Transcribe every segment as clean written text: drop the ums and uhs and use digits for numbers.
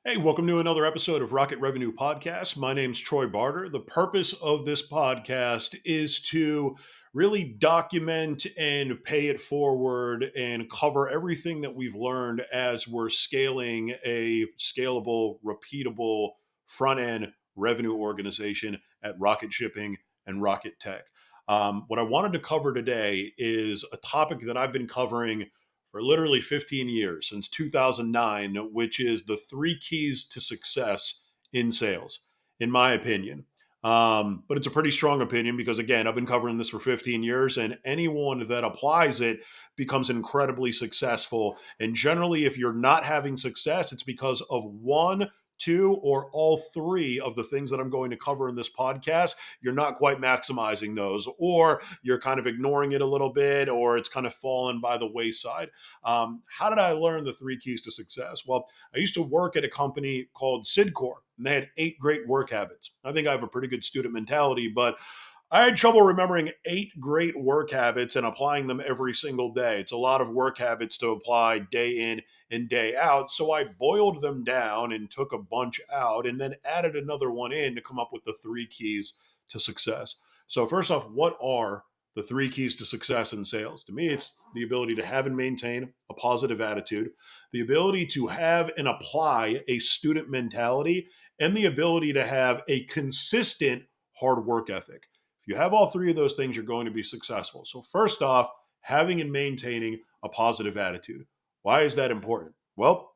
Hey, welcome to another episode of Rocket Revenue Podcast. My name's Troy Barter. The purpose of this podcast is to really document and pay it forward and cover everything that we've learned as we're scaling a scalable, repeatable front end revenue organization at Rocket Shipping and Rocket Tech. What I wanted to cover today is a topic that I've been covering for literally 15 years, since 2009, which is the three keys to success in sales, in my opinion. But it's a pretty strong opinion because, again, I've been covering this for 15 years, and anyone that applies it becomes incredibly successful. And generally, if you're not having success, it's because of one, two, or all three of the things that I'm going to cover in this podcast. You're not quite maximizing those, or you're kind of ignoring it a little bit, or it's kind of fallen by the wayside. How did I learn the three keys to success? Well, I used to work at a company called Sidcor, and they had 8 great work habits. I think I have a pretty good student mentality, but I had trouble remembering 8 great work habits and applying them every single day. It's a lot of work habits to apply day in and day out. So I boiled them down and took a bunch out and then added another one in to come up with the three keys to success. So, first off, what are the three keys to success in sales? To me, it's the ability to have and maintain a positive attitude, the ability to have and apply a student mentality, and the ability to have a consistent hard work ethic. If you have all three of those things, you're going to be successful. So, first off, having and maintaining a positive attitude. Why is that important? Well,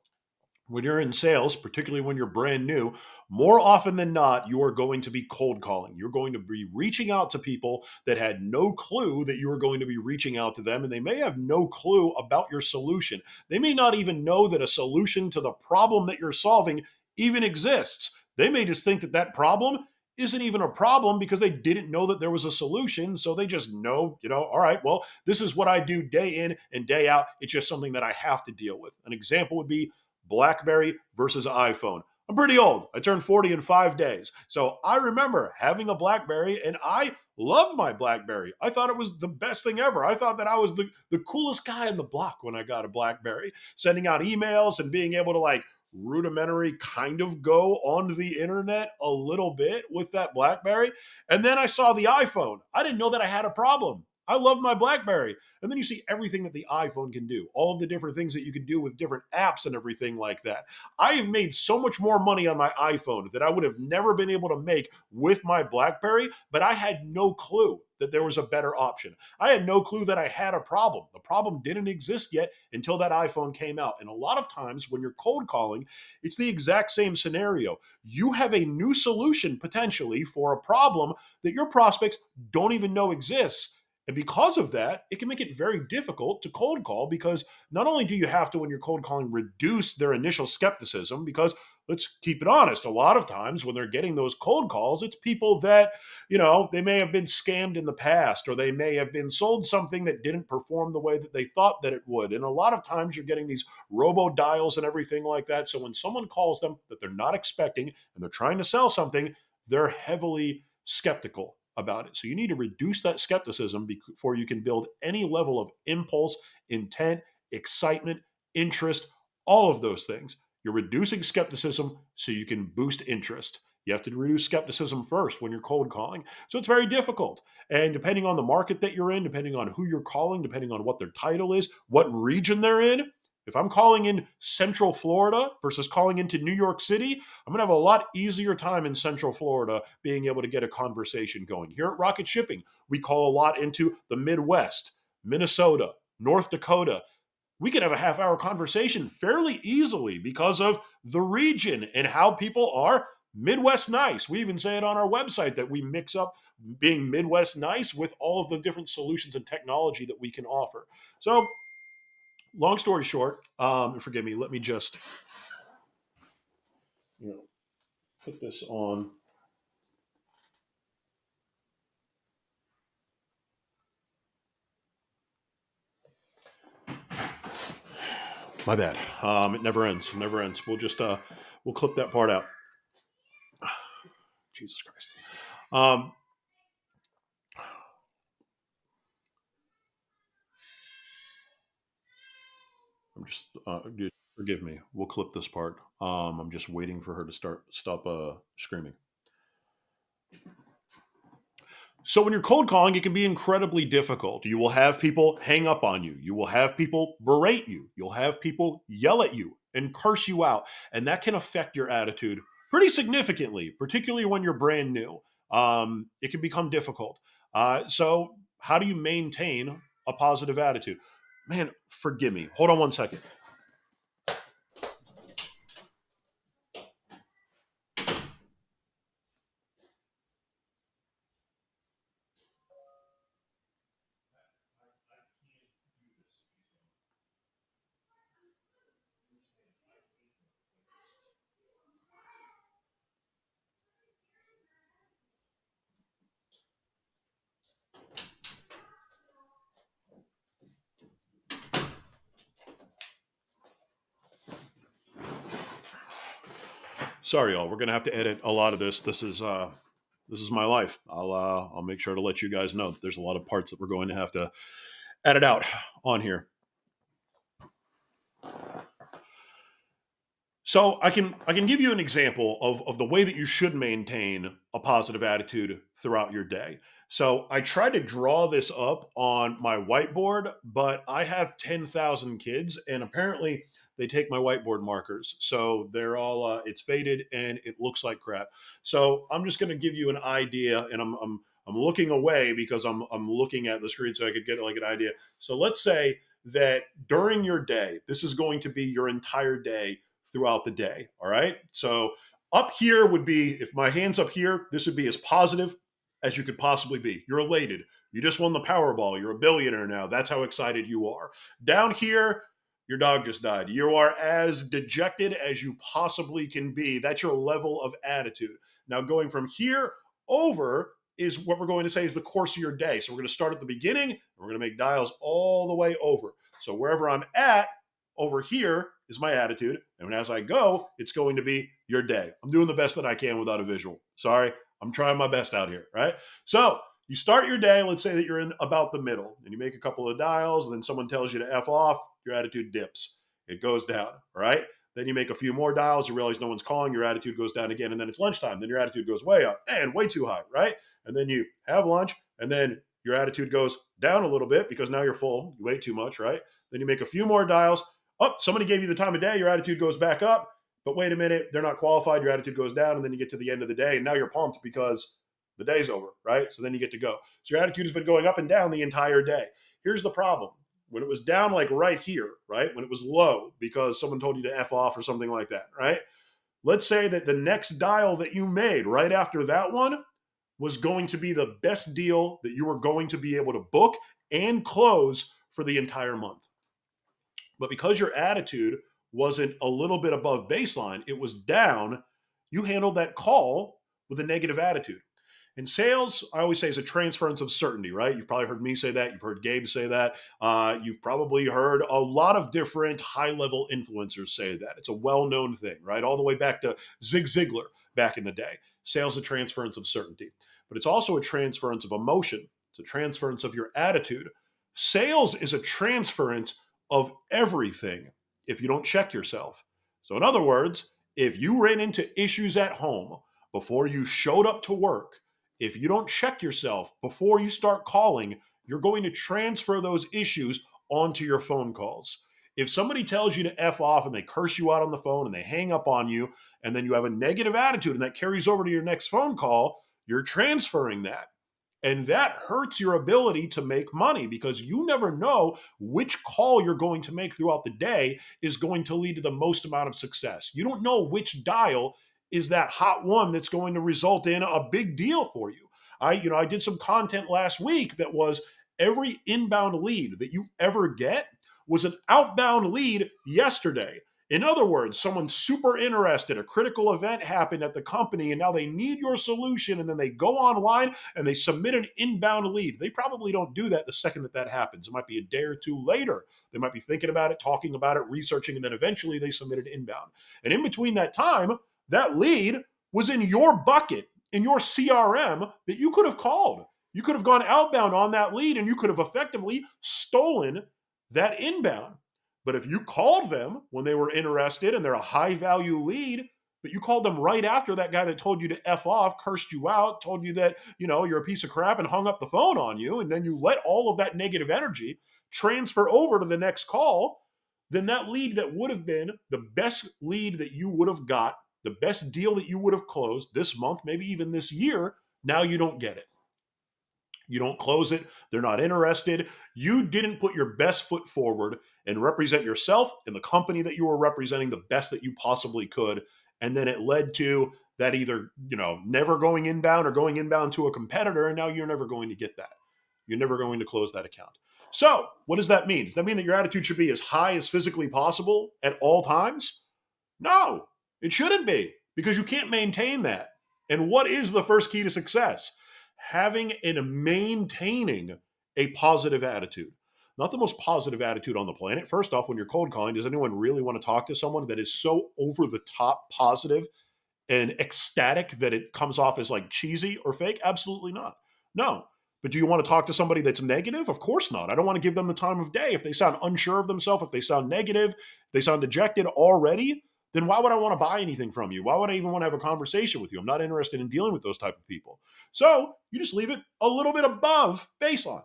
when you're in sales, particularly when you're brand new, more often than not, you are going to be cold calling. You're going to be reaching out to people that had no clue that you were going to be reaching out to them, and they may have no clue about your solution. They may not even know that a solution to the problem that you're solving even exists. They may just think that that problem isn't even a problem because they didn't know that there was a solution. So they just know, all right, well, this is what I do day in and day out. It's just something that I have to deal with. An example would be BlackBerry versus iPhone. I'm pretty old. I turned 40 in 5 days. So I remember having a BlackBerry and I loved my BlackBerry. I thought it was the best thing ever. I thought that I was the coolest guy in the block when I got a BlackBerry, sending out emails and being able to rudimentary kind of go on the internet a little bit with that BlackBerry. And then I saw the iPhone. I didn't know that I had a problem. I loved my BlackBerry. And then you see everything that the iPhone can do, all of the different things that you can do with different apps and everything like that. I have made so much more money on my iPhone that I would have never been able to make with my BlackBerry, but I had no clue that there was a better option. I had no clue that I had a problem. The problem didn't exist yet until that iPhone came out. And a lot of times when you're cold calling, it's the exact same scenario. You have a new solution potentially for a problem that your prospects don't even know exists. And because of that, it can make it very difficult to cold call because not only do you have to, when you're cold calling, reduce their initial skepticism, because let's keep it honest, a lot of times when they're getting those cold calls, it's people that, they may have been scammed in the past or they may have been sold something that didn't perform the way that they thought that it would. And a lot of times you're getting these robo dials and everything like that. So when someone calls them that they're not expecting and they're trying to sell something, they're heavily skeptical about it. So you need to reduce that skepticism before you can build any level of impulse, intent, excitement, interest, all of those things. You're reducing skepticism so you can boost interest. You have to reduce skepticism first when you're cold calling. So it's very difficult. And depending on the market that you're in, depending on who you're calling, depending on what their title is, what region they're in, if I'm calling in Central Florida versus calling into New York City, I'm going to have a lot easier time in Central Florida being able to get a conversation going. Here at Rocket Shipping, we call a lot into the Midwest, Minnesota, North Dakota. We can have a half-hour conversation fairly easily because of the region and how people are Midwest nice. We even say it on our website that we mix up being Midwest nice with all of the different solutions and technology that we can offer. So, long story short, forgive me, let me just you know, put this on. My bad. It never ends. It never ends. We'll clip that part out. Jesus Christ. Um, I'm just Forgive me. We'll clip this part. I'm just waiting for her to stop screaming. So when you're cold calling, it can be incredibly difficult. You will have people hang up on you. You will have people berate you. You'll have people yell at you and curse you out. And that can affect your attitude pretty significantly, particularly when you're brand new. It can become difficult. So how do you maintain a positive attitude? Man, forgive me. Hold on one second. Sorry, y'all. We're gonna have to edit a lot of this. This is my life. I'll make sure to let you guys know that there's a lot of parts that we're going to have to edit out on here. So I can give you an example of the way that you should maintain a positive attitude throughout your day. So I tried to draw this up on my whiteboard, but I have 10,000 kids, and apparently they take my whiteboard markers. So they're all it's faded and it looks like crap. So I'm just going to give you an idea, and I'm looking away because I'm looking at the screen so I could get like an idea. So let's say that during your day, this is going to be your entire day throughout the day. All right. So up here would be, if my hand's up here, this would be as positive as you could possibly be. You're elated. You just won the Powerball. You're a billionaire now. That's how excited you are. Down here, your dog just died. You are as dejected as you possibly can be. That's your level of attitude. Now, going from here over is what we're going to say is the course of your day. So we're going to start at the beginning and we're going to make dials all the way over. So wherever I'm at, over here is my attitude. And as I go, it's going to be your day. I'm doing the best that I can without a visual. Sorry, I'm trying my best out here, right? So you start your day, let's say that you're in about the middle, and you make a couple of dials, and then someone tells you to F off, your attitude dips. It goes down, all right? Then you make a few more dials, you realize no one's calling, your attitude goes down again, and then it's lunchtime. Then your attitude goes way up and way too high, right? And then you have lunch, and then your attitude goes down a little bit because now you're full. You ate too much, right? Then you make a few more dials. Oh, somebody gave you the time of day, your attitude goes back up. But wait a minute, they're not qualified, your attitude goes down, and then you get to the end of the day, and now you're pumped because the day's over, right? So then you get to go. So your attitude has been going up and down the entire day. Here's the problem. When it was down like right here, right? When it was low because someone told you to F off or something like that, right? Let's say that the next dial that you made right after that one was going to be the best deal that you were going to be able to book and close for the entire month. But because your attitude wasn't a little bit above baseline, it was down, you handled that call with a negative attitude. In sales, I always say is a transference of certainty, right? You've probably heard me say that. You've heard Gabe say that. You've probably heard a lot of different high level influencers say that. It's a well known thing, right? All the way back to Zig Ziglar back in the day. Sales is a transference of certainty, but it's also a transference of emotion. It's a transference of your attitude. Sales is a transference of everything if you don't check yourself. So, in other words, if you ran into issues at home before you showed up to work, if you don't check yourself before you start calling, you're going to transfer those issues onto your phone calls. If somebody tells you to F off and they curse you out on the phone and they hang up on you, and then you have a negative attitude and that carries over to your next phone call, you're transferring that. And that hurts your ability to make money because you never know which call you're going to make throughout the day is going to lead to the most amount of success. You don't know which dial is that hot one that's going to result in a big deal for you. I did some content last week that was every inbound lead that you ever get was an outbound lead yesterday. In other words, someone super interested, a critical event happened at the company, and now they need your solution, and then they go online and they submit an inbound lead. They probably don't do that the second that that happens. It might be a day or two later. They might be thinking about it, talking about it, researching, and then eventually they submit an inbound. And in between that time, that lead was in your bucket, in your CRM that you could have called. You could have gone outbound on that lead and you could have effectively stolen that inbound. But if you called them when they were interested and they're a high value lead, but you called them right after that guy that told you to F off, cursed you out, told you that, you're a piece of crap and hung up the phone on you, and then you let all of that negative energy transfer over to the next call, then that lead that would have been the best lead that you would have got, the best deal that you would have closed this month, maybe even this year, now you don't get it. You don't close it. They're not interested. You didn't put your best foot forward and represent yourself and the company that you were representing the best that you possibly could. And then it led to that either, never going inbound or going inbound to a competitor. And now you're never going to get that. You're never going to close that account. So, what does that mean? Does that mean that your attitude should be as high as physically possible at all times? No, it shouldn't be, because you can't maintain that. And what is the first key to success? Having and maintaining a positive attitude. Not the most positive attitude on the planet. First off, when you're cold calling, does anyone really want to talk to someone that is so over the top positive and ecstatic that it comes off as like cheesy or fake? Absolutely not. No. But do you want to talk to somebody that's negative? Of course not. I don't want to give them the time of day. If they sound unsure of themselves, if they sound negative, if they sound dejected already, then why would I want to buy anything from you? Why would I even want to have a conversation with you? I'm not interested in dealing with those type of people. So you just leave it a little bit above baseline,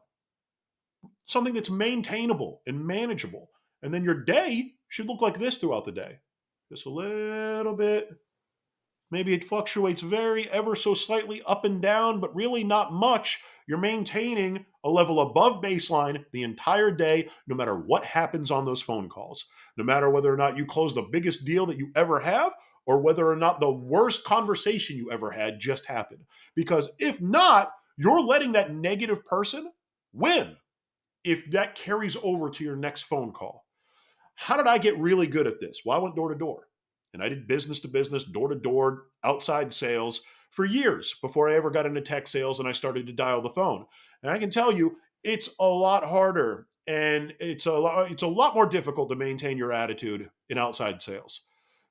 something that's maintainable and manageable. And then your day should look like this throughout the day. Just a little bit. Maybe it fluctuates very ever so slightly up and down, but really not much. You're maintaining a level above baseline the entire day, no matter what happens on those phone calls, no matter whether or not you close the biggest deal that you ever have, or whether or not the worst conversation you ever had just happened. Because if not, you're letting that negative person win if that carries over to your next phone call. How did I get really good at this? Well, I went door to door and I did business to business, door to door, outside sales for years before I ever got into tech sales and I started to dial the phone. And I can tell you, it's a lot harder and it's a lot more difficult to maintain your attitude in outside sales,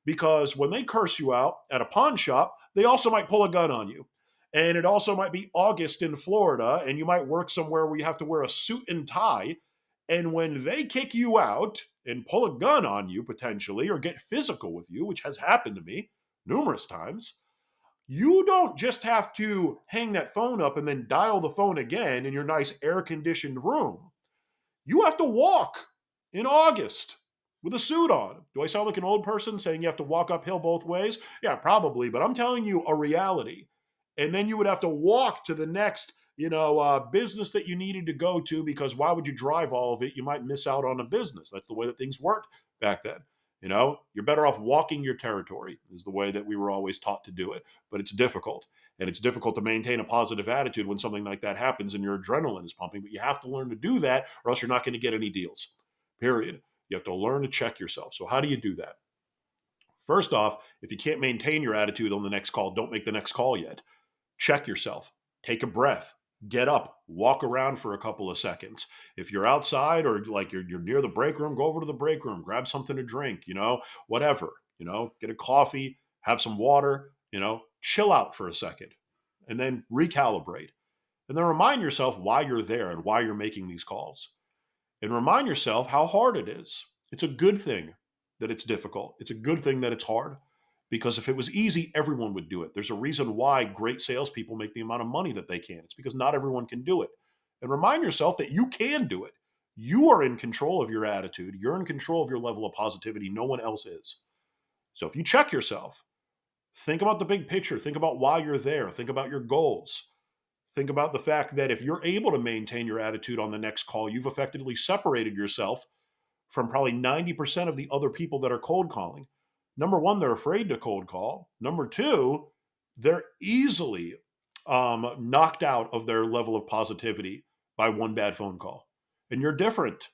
because when they curse you out at a pawn shop, they also might pull a gun on you. And it also might be August in Florida and you might work somewhere where you have to wear a suit and tie. And when they kick you out and pull a gun on you potentially or get physical with you, which has happened to me numerous times, you don't just have to hang that phone up and then dial the phone again in your nice air conditioned room. You have to walk in August with a suit on. Do I sound like an old person saying you have to walk uphill both ways? Yeah, probably, but I'm telling you a reality. And then you would have to walk to the next, business that you needed to go to, because why would you drive all of it? You might miss out on a business. That's the way that things worked back then. You're better off walking your territory, is the way that we were always taught to do it. But it's difficult. And it's difficult to maintain a positive attitude when something like that happens and your adrenaline is pumping. But you have to learn to do that, or else you're not going to get any deals. Period. You have to learn to check yourself. So, how do you do that? First off, if you can't maintain your attitude on the next call, don't make the next call yet. Check yourself. Take a breath. Get up, walk around for a couple of seconds. If you're outside or like you're near the break room, go over to the break room, grab something to drink, whatever, get a coffee, have some water, chill out for a second and then recalibrate. And then remind yourself why you're there and why you're making these calls. And remind yourself how hard it is. It's a good thing that it's difficult. It's a good thing that it's hard, because if it was easy, everyone would do it. There's a reason why great salespeople make the amount of money that they can. It's because not everyone can do it. And remind yourself that you can do it. You are in control of your attitude. You're in control of your level of positivity. No one else is. So if you check yourself, think about the big picture. Think about why you're there. Think about your goals. Think about the fact that if you're able to maintain your attitude on the next call, you've effectively separated yourself from probably 90% of the other people that are cold calling. Number one, they're afraid to cold call. Number two, they're easily knocked out of their level of positivity by one bad phone call. And you're different.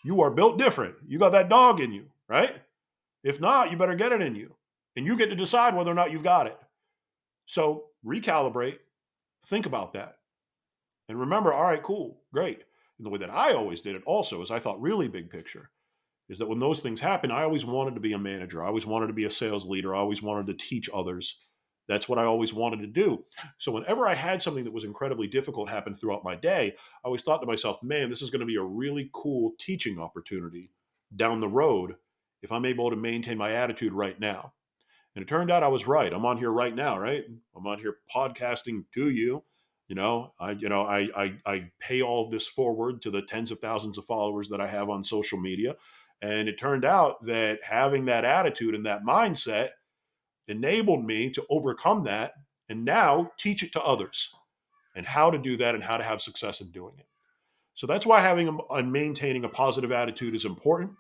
You are built different. You got that dog in you, right? If not, you better get it in you. And you get to decide whether or not you've got it. So recalibrate, think about that. And remember, all right, cool, great. And the way that I always did it also is I thought really big picture, is that when those things happen, I always wanted to be a manager. I always wanted to be a sales leader. I always wanted to teach others. That's what I always wanted to do. So whenever I had something that was incredibly difficult happen throughout my day, I always thought to myself, man, this is going to be a really cool teaching opportunity down the road if I'm able to maintain my attitude right now. And it turned out I was right. I'm on here right now, right? I'm on here podcasting to you. I pay all of this forward to the tens of thousands of followers that I have on social media. And it turned out that having that attitude and that mindset enabled me to overcome that and now teach it to others and how to do that and how to have success in doing it. So that's why having and maintaining a positive attitude is important.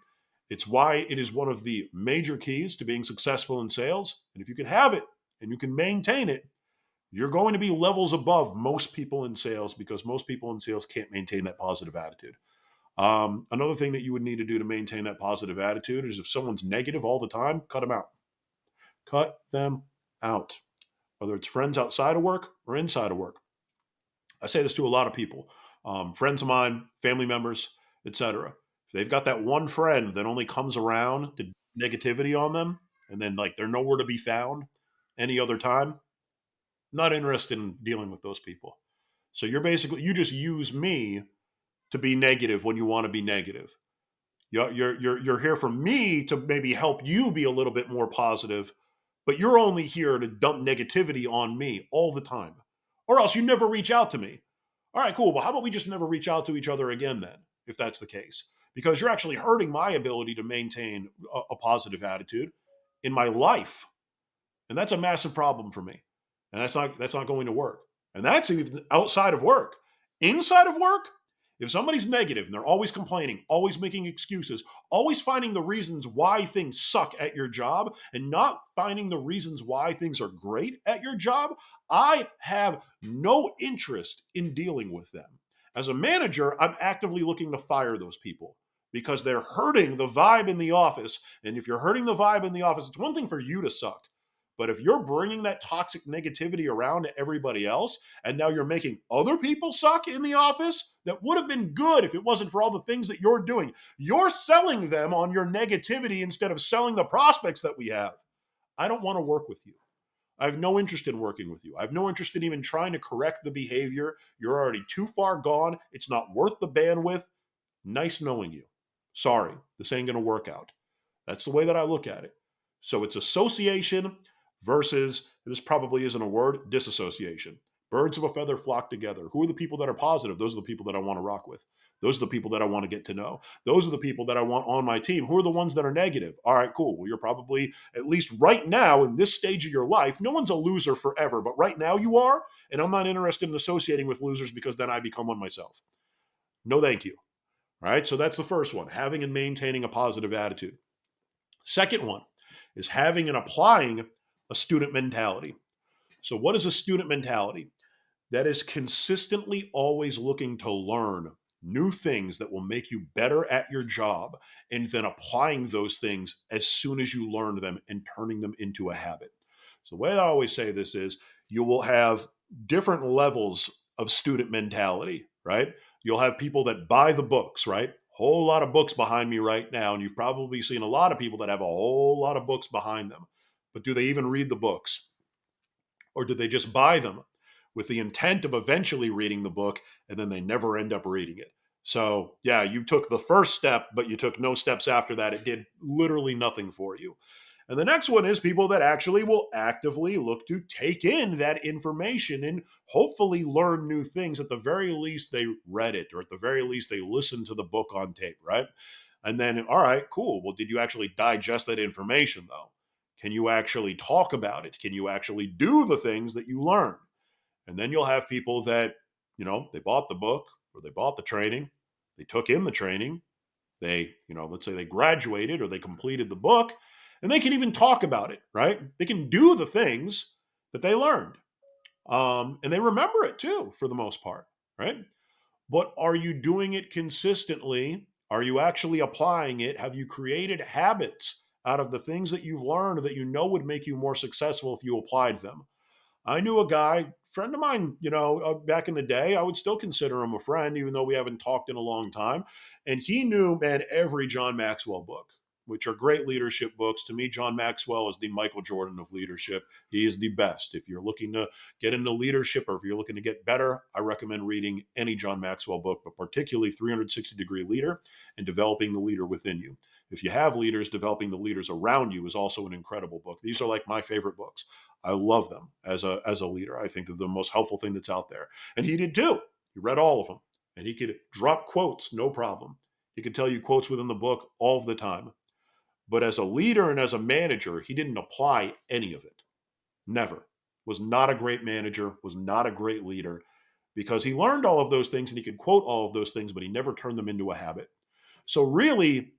It's why it is one of the major keys to being successful in sales. And if you can have it and you can maintain it, you're going to be levels above most people in sales because most people in sales can't maintain that positive attitude. Another thing that you would need to do to maintain that positive attitude is if someone's negative all the time, cut them out. Cut them out, whether it's friends outside of work or inside of work. I say this to a lot of people, friends of mine, family members, etc. If they've got that one friend that only comes around to negativity on them, and then like they're nowhere to be found any other time, not interested in dealing with those people. So you just use me to be negative when you want to be negative. You're here for me to maybe help you be a little bit more positive, but you're only here to dump negativity on me all the time, or else you never reach out to me. All right, cool. Well, how about we just never reach out to each other again then, if that's the case? Because you're actually hurting my ability to maintain a positive attitude in my life, and that's a massive problem for me. And that's not going to work. And that's even outside of work. Inside of work, if somebody's negative and they're always complaining, always making excuses, always finding the reasons why things suck at your job and not finding the reasons why things are great at your job, I have no interest in dealing with them. As a manager, I'm actively looking to fire those people because they're hurting the vibe in the office. And if you're hurting the vibe in the office, it's one thing for you to suck. But if you're bringing that toxic negativity around to everybody else, and now you're making other people suck in the office that would have been good if it wasn't for all the things that you're doing, you're selling them on your negativity instead of selling the prospects that we have. I don't want to work with you. I have no interest in working with you. I have no interest in even trying to correct the behavior. You're already too far gone. It's not worth the bandwidth. Nice knowing you. Sorry, this ain't going to work out. That's the way that I look at it. So it's association versus, this probably isn't a word, disassociation. Birds of a feather flock together. Who are the people that are positive? Those are the people that I want to rock with. Those are the people that I want to get to know. Those are the people that I want on my team. Who are the ones that are negative? All right, cool. Well, you're probably, at least right now in this stage of your life, no one's a loser forever, but right now you are. And I'm not interested in associating with losers because then I become one myself. No, thank you. All right, so that's the first one, having and maintaining a positive attitude. Second one is having and applying a student mentality. So, what is a student mentality? That is consistently always looking to learn new things that will make you better at your job and then applying those things as soon as you learn them and turning them into a habit. So, the way I always say this is you will have different levels of student mentality, right? You'll have people that buy the books, right? Whole lot of books behind me right now. And you've probably seen a lot of people that have a whole lot of books behind them. But do they even read the books? Or do they just buy them with the intent of eventually reading the book and then they never end up reading it? So, yeah, you took the first step, but you took no steps after that. It did literally nothing for you. And the next one is people that actually will actively look to take in that information and hopefully learn new things. At the very least, they read it, or at the very least, they listened to the book on tape, right? And then, all right, cool. Well, did you actually digest that information, though? Can you actually talk about it? Can you actually do the things that you learn? And then you'll have people that, they bought the book or they bought the training, they took in the training, they, let's say they graduated or they completed the book, and they can even talk about it, right? They can do the things that they learned. And they remember it too, for the most part, right? But are you doing it consistently? Are you actually applying it? Have you created habits out of the things that you've learned that you know would make you more successful if you applied them? I knew a guy, friend of mine, back in the day. I would still consider him a friend, even though we haven't talked in a long time. And he knew, man, every John Maxwell book, which are great leadership books. To me, John Maxwell is the Michael Jordan of leadership. He is the best. If you're looking to get into leadership or if you're looking to get better, I recommend reading any John Maxwell book, but particularly 360 Degree Leader and Developing the Leader Within You. If you have leaders, Developing the Leaders Around You is also an incredible book. These are like my favorite books. I love them as a leader. I think they're the most helpful thing that's out there. And he did too. He read all of them, and he could drop quotes, no problem. He could tell you quotes within the book all of the time. But as a leader and as a manager, he didn't apply any of it. Never. Was not a great manager, was not a great leader, because he learned all of those things and he could quote all of those things, but he never turned them into a habit. So really,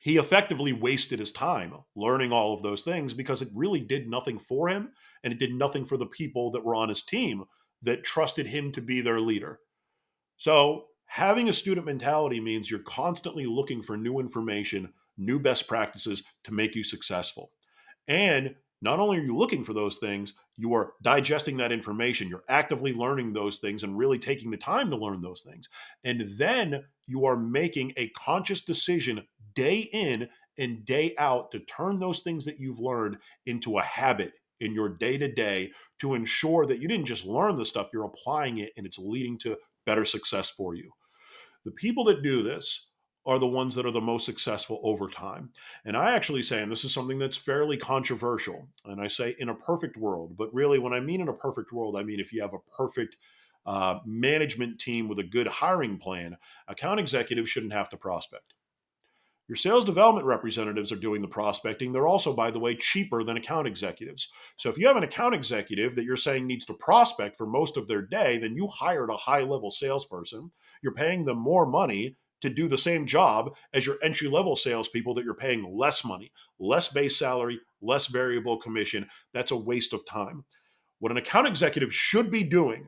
he effectively wasted his time learning all of those things because it really did nothing for him, and it did nothing for the people that were on his team that trusted him to be their leader. So having a student mentality means you're constantly looking for new information, new best practices to make you successful. And not only are you looking for those things, you are digesting that information. You're actively learning those things and really taking the time to learn those things. And then you are making a conscious decision day in and day out to turn those things that you've learned into a habit in your day to day, to ensure that you didn't just learn the stuff, you're applying it and it's leading to better success for you. The people that do this are the ones that are the most successful over time. And I actually say, and this is something that's fairly controversial, and I say in a perfect world, but really when I mean in a perfect world, I mean if you have a perfect management team with a good hiring plan, account executives shouldn't have to prospect. Your sales development representatives are doing the prospecting. They're also, by the way, cheaper than account executives. So if you have an account executive that you're saying needs to prospect for most of their day, then you hired a high level salesperson. You're paying them more money to do the same job as your entry level salespeople that you're paying less money, less base salary, less variable commission. That's a waste of time. What an account executive should be doing,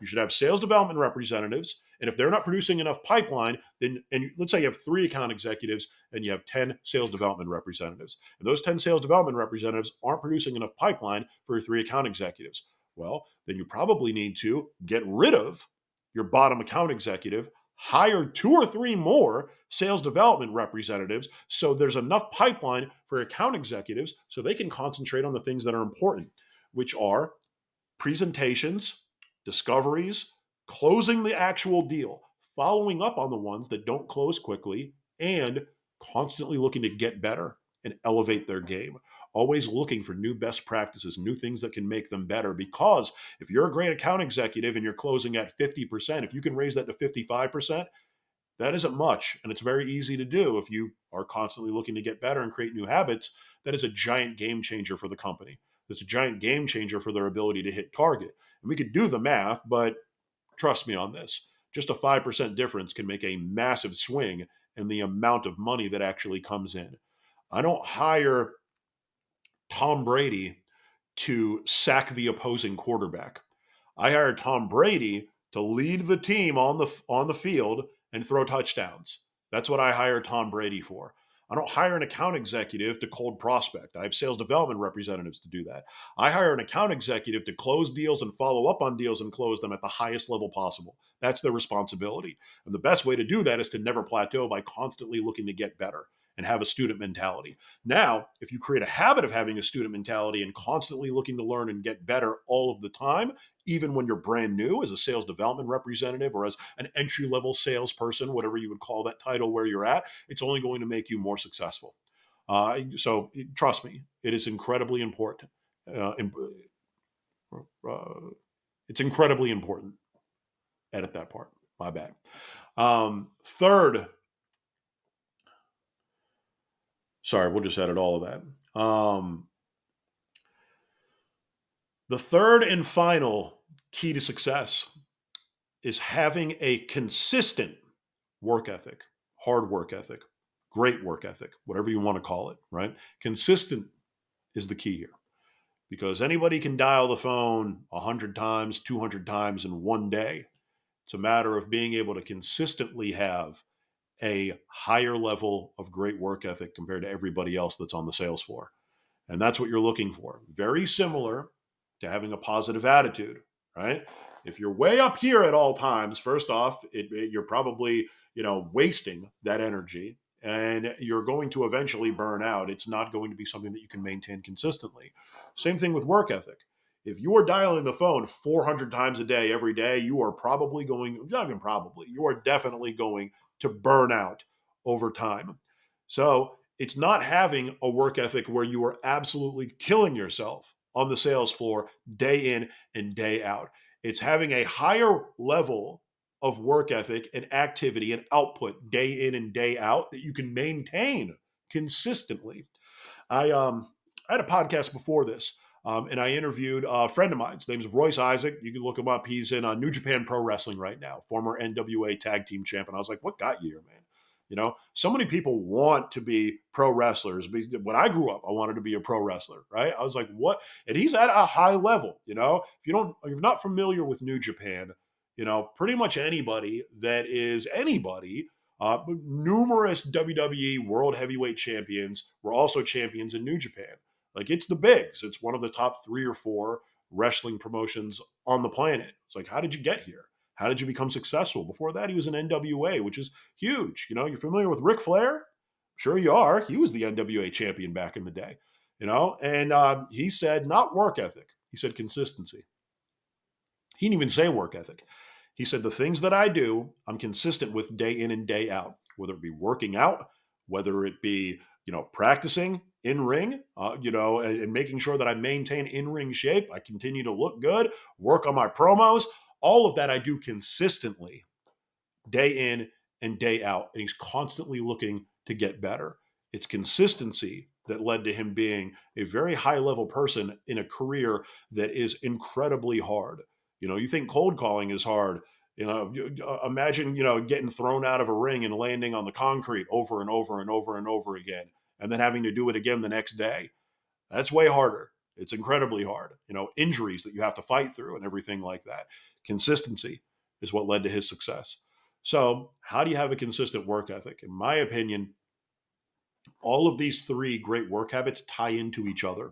you should have sales development representatives. And if they're not producing enough pipeline, then, and let's say you have 3 account executives and you have 10 sales development representatives. And those 10 sales development representatives aren't producing enough pipeline for your 3 account executives. Well, then you probably need to get rid of your bottom account executive, hire 2 or 3 more sales development representatives so there's enough pipeline for account executives so they can concentrate on the things that are important, which are presentations, discoveries, closing the actual deal, following up on the ones that don't close quickly, and constantly looking to get better and elevate their game. Always looking for new best practices, new things that can make them better. Because if you're a great account executive and you're closing at 50%, if you can raise that to 55%, that isn't much. And it's very easy to do if you are constantly looking to get better and create new habits. That is a giant game changer for the company. It's a giant game changer for their ability to hit target. And we could do the math, but trust me on this. Just a 5% difference can make a massive swing in the amount of money that actually comes in. I don't hire Tom Brady to sack the opposing quarterback. I hired Tom Brady to lead the team on the field and throw touchdowns. That's what I hired Tom Brady for. I don't hire an account executive to cold prospect. I have sales development representatives to do that. I hire an account executive to close deals and follow up on deals and close them at the highest level possible. That's their responsibility. And the best way to do that is to never plateau by constantly looking to get better and have a student mentality. Now, if you create a habit of having a student mentality and constantly looking to learn and get better all of the time, even when you're brand new as a sales development representative or as an entry level salesperson, whatever you would call that title where you're at, it's only going to make you more successful. So trust me, it is incredibly important. Uh, uh, it's incredibly important. Edit that part. My bad. Third, sorry, we'll just edit all of that. The third and final key to success is having a consistent work ethic, hard work ethic, great work ethic, whatever you want to call it, right? Consistent is the key here because anybody can dial the phone 100 times, 200 times in one day. It's a matter of being able to consistently have a higher level of great work ethic compared to everybody else that's on the sales floor. And that's what you're looking for. Very similar to having a positive attitude, right? If you're way up here at all times, first off, you're probably, wasting that energy and you're going to eventually burn out. It's not going to be something that you can maintain consistently. Same thing with work ethic. If you are dialing the phone 400 times a day, every day, you are not even probably, you are definitely going to burn out over time. So it's not having a work ethic where you are absolutely killing yourself on the sales floor day in and day out. It's having a higher level of work ethic and activity and output day in and day out that you can maintain consistently. I had a podcast before this, and I interviewed a friend of mine. His name is Royce Isaac. You can look him up. He's in New Japan Pro Wrestling right now, former NWA Tag Team Champ. And I was like, "What got you here, man?" So many people want to be pro wrestlers. When I grew up, I wanted to be a pro wrestler, right? I was like, "What?" And he's at a high level. If you're not familiar with New Japan, pretty much anybody that is anybody numerous WWE World Heavyweight Champions were also champions in New Japan. Like it's the bigs. It's one of the top 3 or 4 wrestling promotions on the planet. It's like, how did you get here? How did you become successful? Before that, he was in NWA, which is huge. You're familiar with Ric Flair? Sure, you are. He was the NWA champion back in the day. And he said not work ethic. He said consistency. He didn't even say work ethic. He said the things that I do, I'm consistent with day in and day out, whether it be working out, whether it be, practicing in ring, and making sure that I maintain in ring shape. I continue to look good, work on my promos. All of that I do consistently day in and day out. And he's constantly looking to get better. It's consistency that led to him being a very high level person in a career that is incredibly hard. You think cold calling is hard. Imagine, getting thrown out of a ring and landing on the concrete over and over and over and over again, and then having to do it again the next day. That's way harder. It's incredibly hard. Injuries that you have to fight through and everything like that. Consistency is what led to his success. So, how do you have a consistent work ethic? In my opinion, all of these 3 great work habits tie into each other.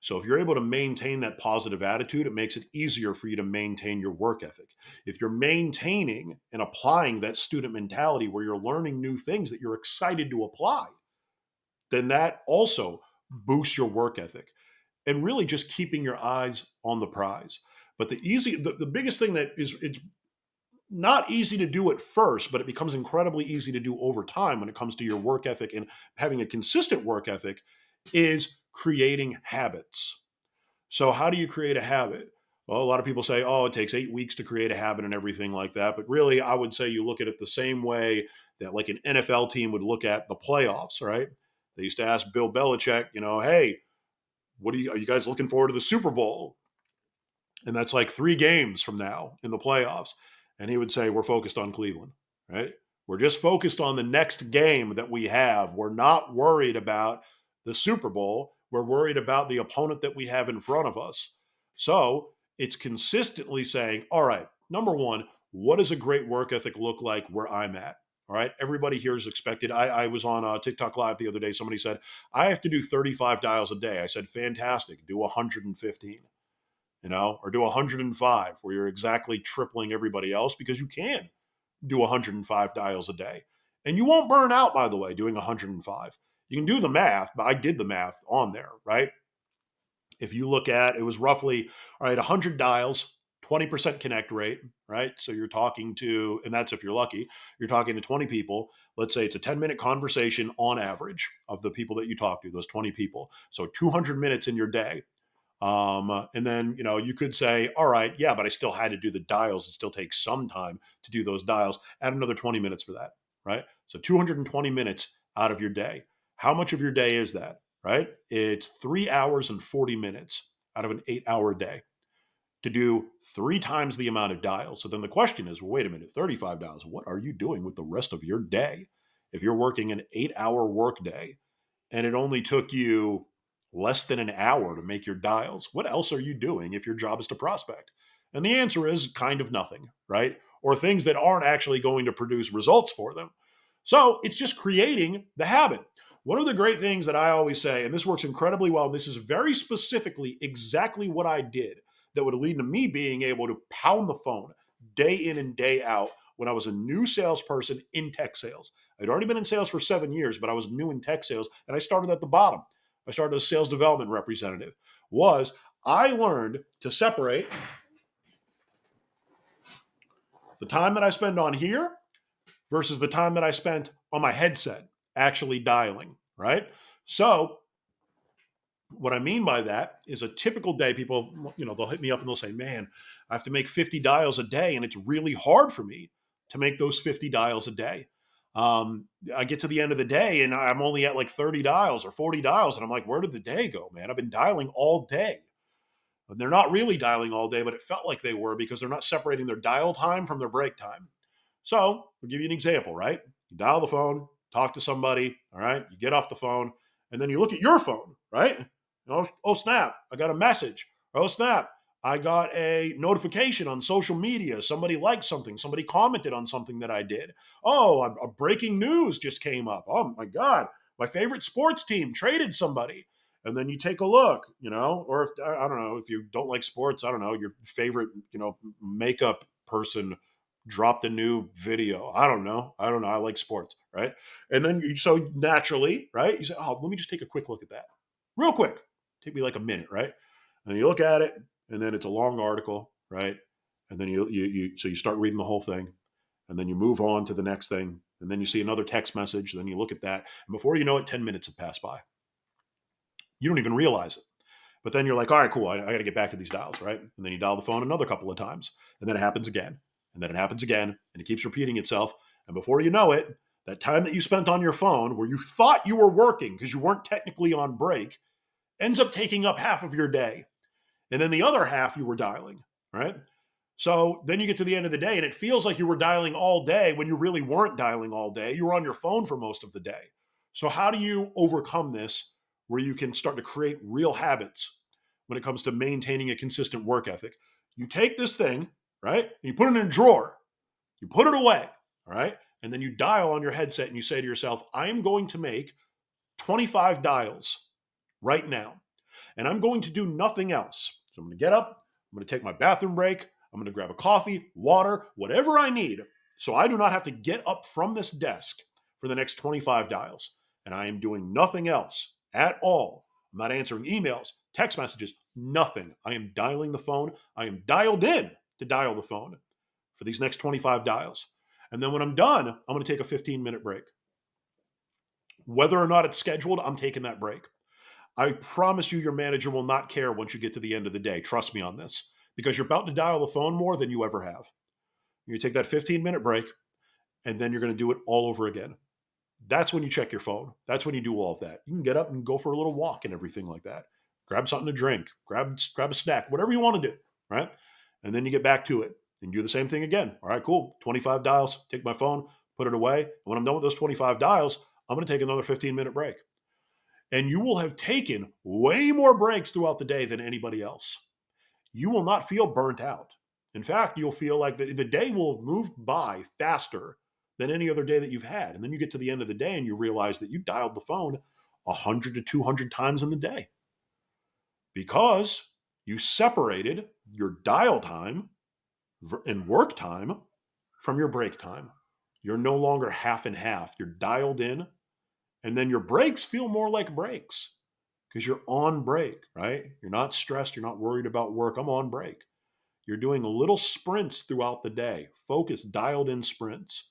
So if you're able to maintain that positive attitude, it makes it easier for you to maintain your work ethic. If you're maintaining and applying that student mentality where you're learning new things that you're excited to apply, then that also boosts your work ethic and really just keeping your eyes on the prize. But the biggest thing that is, it's not easy to do at first, but it becomes incredibly easy to do over time when it comes to your work ethic and having a consistent work ethic is creating habits. So, how do you create a habit? Well, a lot of people say, oh, it takes 8 weeks to create a habit and everything like that. But really, I would say you look at it the same way that like an NFL team would look at the playoffs, right? They used to ask Bill Belichick, hey, are you guys looking forward to the Super Bowl? And that's like 3 games from now in the playoffs. And he would say, we're focused on Cleveland, right? We're just focused on the next game that we have. We're not worried about the Super Bowl. We're worried about the opponent that we have in front of us. So it's consistently saying, all right, number one, what does a great work ethic look like where I'm at? All right. Everybody here is expected. I was on TikTok Live the other day. Somebody said, I have to do 35 dials a day. I said, fantastic. Do 115, or do 105 where you're exactly tripling everybody else because you can do 105 dials a day. And you won't burn out, by the way, doing 105. You can do the math, but I did the math on there, right? If you look at it was roughly, all right, 100 dials, 20% connect rate, right? So you're talking to, and that's if you're lucky, you're talking to 20 people. Let's say it's a 10-minute conversation on average of the people that you talk to, those 20 people. So 200 minutes in your day. And then, you could say, all right, yeah, but I still had to do the dials. It still takes some time to do those dials. Add another 20 minutes for that, right? So 220 minutes out of your day. How much of your day is that, right? It's 3 hours and 40 minutes out of an 8-hour day to do 3 times the amount of dials. So then the question is, well, wait a minute, 35 dials. What are you doing with the rest of your day? If you're working an 8-hour work day, and it only took you less than an hour to make your dials, what else are you doing if your job is to prospect? And the answer is kind of nothing, right? Or things that aren't actually going to produce results for them. So it's just creating the habit. One of the great things that I always say, and this works incredibly well, this is very specifically exactly what I did that would lead to me being able to pound the phone day in and day out when I was a new salesperson in tech sales. I'd already been in sales for 7 years, but I was new in tech sales, and I started at the bottom. I started as a sales development representative. I learned to separate the time that I spend on here versus the time that I spent on my headset actually dialing, right? So what I mean by that is a typical day, people, they'll hit me up and they'll say, man, I have to make 50 dials a day, and it's really hard for me to make those 50 dials a day. I get to the end of the day and I'm only at like 30 dials or 40 dials. And I'm like, where did the day go, man? I've been dialing all day. And they're not really dialing all day, but it felt like they were because they're not separating their dial time from their break time. So I'll give you an example, right? You dial the phone, talk to somebody, all right? You get off the phone, and then you look at your phone, right? Oh snap, I got a message. Oh snap, I got a notification on social media. Somebody liked something. Somebody commented on something that I did. Oh, a breaking news just came up. Oh my God, my favorite sports team traded somebody. And then you take a look, or if, I don't know, if you don't like sports, I don't know, your favorite, makeup person dropped a new video. I don't know. I like sports, right? And then so naturally, right? You say, oh, let me just take a quick look at that, real quick. Take me like a minute, right? And you look at it, and then it's a long article, right? And then so you start reading the whole thing, and then you move on to the next thing, and then you see another text message, then you look at that, and before you know it, 10 minutes have passed by. You don't even realize it. But then you're like, all right, cool. I got to get back to these dials, right? And then you dial the phone another couple of times, and then it happens again, and then it happens again, and it keeps repeating itself. And before you know it, that time that you spent on your phone where you thought you were working because you weren't technically on break ends up taking up half of your day. And then the other half you were dialing, right? So then you get to the end of the day and it feels like you were dialing all day when you really weren't dialing all day. You were on your phone for most of the day. So, how do you overcome this where you can start to create real habits when it comes to maintaining a consistent work ethic? You take this thing, right? And you put it in a drawer, you put it away, all right? And then you dial on your headset and you say to yourself, I am going to make 25 dials right now. And I'm going to do nothing else. So I'm going to get up, I'm going to take my bathroom break, I'm going to grab a coffee, water, whatever I need, so I do not have to get up from this desk for the next 25 dials. And I am doing nothing else at all. I'm not answering emails, text messages, nothing. I am dialing the phone. I am dialed in to dial the phone for these next 25 dials. And then when I'm done, I'm going to take a 15-minute break. Whether or not it's scheduled, I'm taking that break. I promise you, your manager will not care once you get to the end of the day. Trust me on this, because you're about to dial the phone more than you ever have. You take that 15-minute break, and then you're going to do it all over again. That's when you check your phone. That's when you do all of that. You can get up and go for a little walk and everything like that. Grab something to drink, grab a snack, whatever you want to do, right? And then you get back to it and do the same thing again. All right, cool. 25 dials, take my phone, put it away. And when I'm done with those 25 dials, I'm going to take another 15-minute break. And you will have taken way more breaks throughout the day than anybody else. You will not feel burnt out. In fact, you'll feel like the day will have moved by faster than any other day that you've had. And then you get to the end of the day and you realize that you dialed the phone 100 to 200 times in the day because you separated your dial time and work time from your break time. You're no longer half and half. You're dialed in, and then your breaks feel more like breaks because you're on break, right? You're not stressed. You're not worried about work. I'm on break. You're doing little sprints throughout the day, focused, dialed in sprints.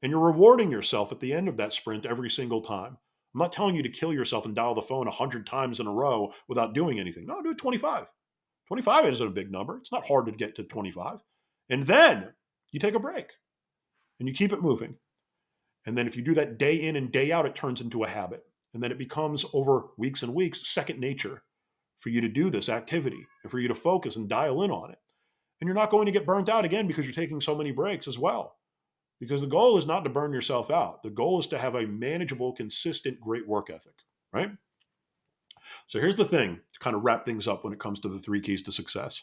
And you're rewarding yourself at the end of that sprint every single time. I'm not telling you to kill yourself and dial the phone 100 times in a row without doing anything. No, do it 25. 25 isn't a big number. It's not hard to get to 25. And then you take a break and you keep it moving. And then if you do that day in and day out, it turns into a habit. And then it becomes, over weeks and weeks, second nature for you to do this activity and for you to focus and dial in on it. And you're not going to get burnt out again because you're taking so many breaks as well. Because the goal is not to burn yourself out. The goal is to have a manageable, consistent, great work ethic, right? So here's the thing to kind of wrap things up when it comes to the 3 keys to success.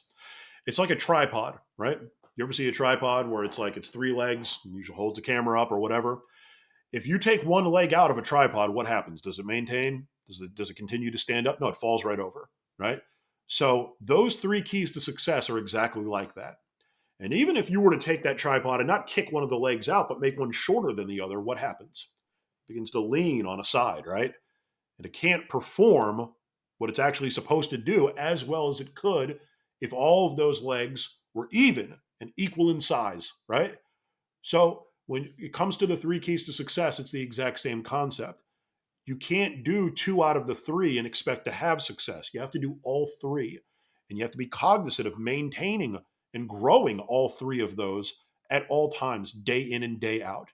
It's like a tripod, right? You ever see a tripod where it's like it's 3 legs and usually holds the camera up or whatever? If you take one leg out of a tripod, what happens? Does it maintain? Does it continue to stand up? No, it falls right over, right? So those 3 keys to success are exactly like that. And even if you were to take that tripod and not kick one of the legs out, but make one shorter than the other, what happens? It begins to lean on a side, right? And it can't perform what it's actually supposed to do as well as it could if all of those legs were even and equal in size, right? So When it comes to the three keys to success, it's the exact same concept. You can't do two out of the three and expect to have success. You have to do all three. And you have to be cognizant of maintaining and growing all three of those at all times, day in and day out.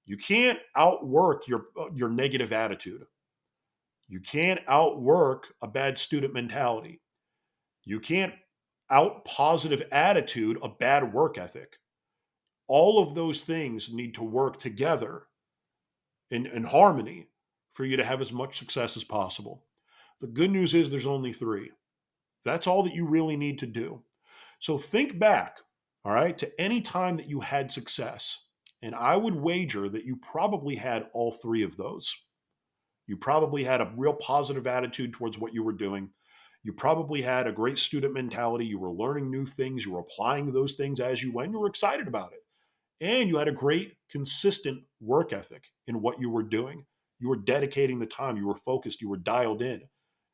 You can't outwork your negative attitude. You can't outwork a bad student mentality. You can't out positive attitude a bad work ethic. All of those things need to work together in harmony for you to have as much success as possible. The good news is there's only three. That's all that you really need to do. So think back, all right, to any time that you had success. And I would wager that you probably had all three of those. You probably had a real positive attitude towards what you were doing. You probably had a great student mentality. You were learning new things. You were applying those things as you went. You were excited about it. And you had a great, consistent work ethic in what you were doing. You were dedicating the time. You were focused. You were dialed in.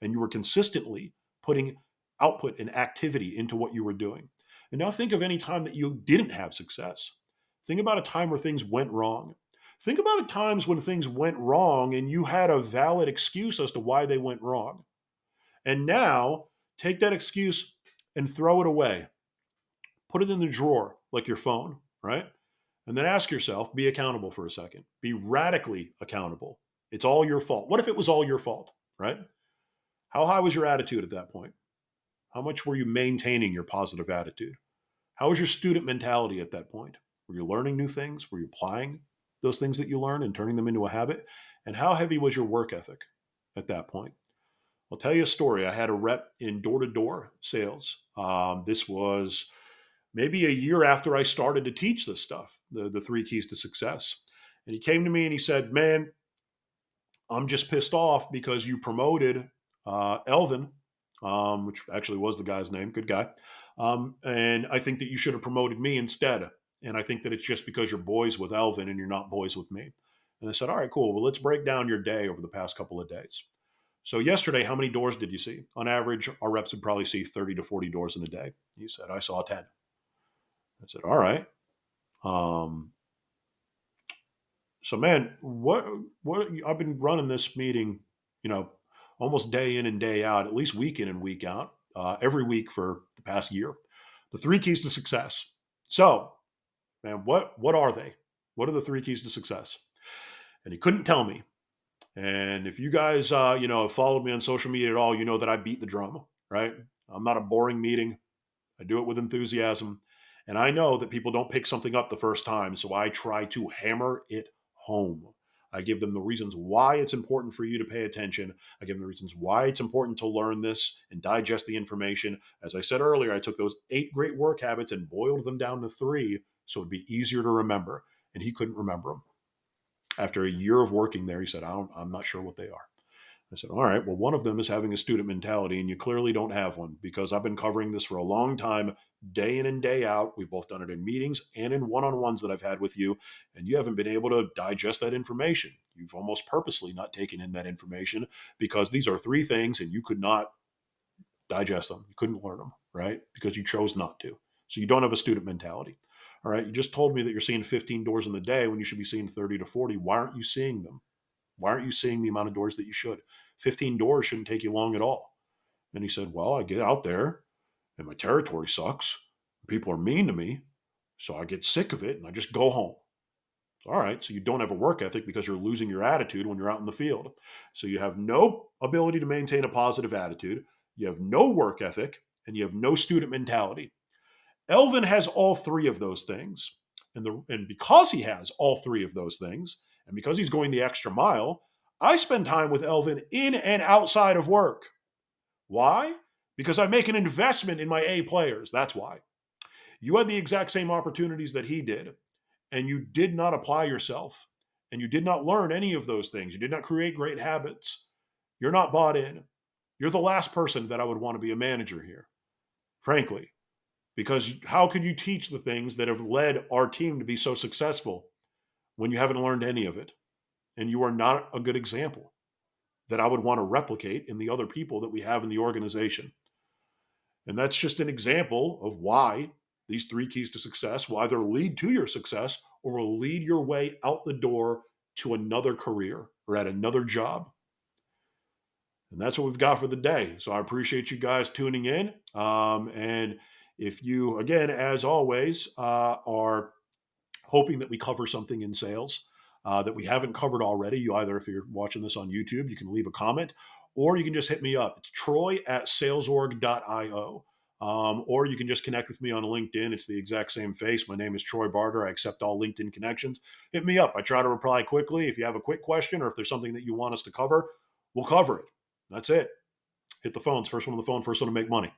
And you were consistently putting output and activity into what you were doing. And now think of any time that you didn't have success. Think about a time where things went wrong. Think about times when things went wrong and you had a valid excuse as to why they went wrong. And now take that excuse and throw it away. Put it in the drawer like your phone, right? And then ask yourself, be accountable for a second. Be radically accountable. It's all your fault. What if it was all your fault, right? How high was your attitude at that point? How much were you maintaining your positive attitude? How was your student mentality at that point? Were you learning new things? Were you applying those things that you learned and turning them into a habit? And how heavy was your work ethic at that point? I'll tell you a story. I had a rep in door-to-door sales. This was maybe a year after I started to teach this stuff, the three keys to success. And he came to me and he said, man, I'm just pissed off because you promoted Elvin, which actually was the guy's name, good guy. And I think that you should have promoted me instead. And I think that it's just because you're boys with Elvin and you're not boys with me. And I said, all right, cool. Well, let's break down your day over the past couple of days. So yesterday, how many doors did you see? On average, our reps would probably see 30 to 40 doors in a day. He said, I saw 10. I said, all right. So man, what I've been running this meeting, you know, almost day in and day out, at least week in and week out, every week for the past year. The three keys to success. So, man, what are they? What are the three keys to success? And he couldn't tell me. And if you guys, have followed me on social media at all, you know that I beat the drum, right? I'm not a boring meeting. I do it with enthusiasm. And I know that people don't pick something up the first time. So I try to hammer it home. I give them the reasons why it's important for you to pay attention. I give them the reasons why it's important to learn this and digest the information. As I said earlier, I took those 8 great work habits and boiled them down to 3 so it'd be easier to remember. And he couldn't remember them. After a year of working there, he said, I'm not sure what they are. I said, all right, well, one of them is having a student mentality, and you clearly don't have one because I've been covering this for a long time, day in and day out. We've both done it in meetings and in one-on-ones that I've had with you, and you haven't been able to digest that information. You've almost purposely not taken in that information because these are 3 things, and you could not digest them. You couldn't learn them, right? Because you chose not to. So you don't have a student mentality. All right, you just told me that you're seeing 15 doors in the day when you should be seeing 30 to 40. Why aren't you seeing them? Why aren't you seeing the amount of doors that you should? 15 doors shouldn't take you long at all. And he said, well, I get out there and my territory sucks. People are mean to me. So I get sick of it and I just go home. All right. So you don't have a work ethic because you're losing your attitude when you're out in the field. So you have no ability to maintain a positive attitude. You have no work ethic and you have no student mentality. Elvin has all 3 of those things. And because he has all 3 of those things, and because he's going the extra mile, I spend time with Elvin in and outside of work. Why? Because I make an investment in my A players. That's why. You had the exact same opportunities that he did, and you did not apply yourself, and you did not learn any of those things. You did not create great habits. You're not bought in. You're the last person that I would want to be a manager here, frankly. Because how could you teach the things that have led our team to be so successful when you haven't learned any of it? And you are not a good example that I would want to replicate in the other people that we have in the organization. And that's just an example of why these 3 keys to success, why they'll lead to your success, or will lead your way out the door to another career or at another job. And that's what we've got for the day. So I appreciate you guys tuning in. And if you, again, as always, are hoping that we cover something in sales that we haven't covered already, you either, if you're watching this on YouTube, you can leave a comment, or you can just hit me up. It's troy@salesorg.io. Or you can just connect with me on LinkedIn. It's the exact same face. My name is Troy Barter. I accept all LinkedIn connections. Hit me up. I try to reply quickly. If you have a quick question or if there's something that you want us to cover, we'll cover it. That's it. Hit the phones. First one on the phone, first one to make money.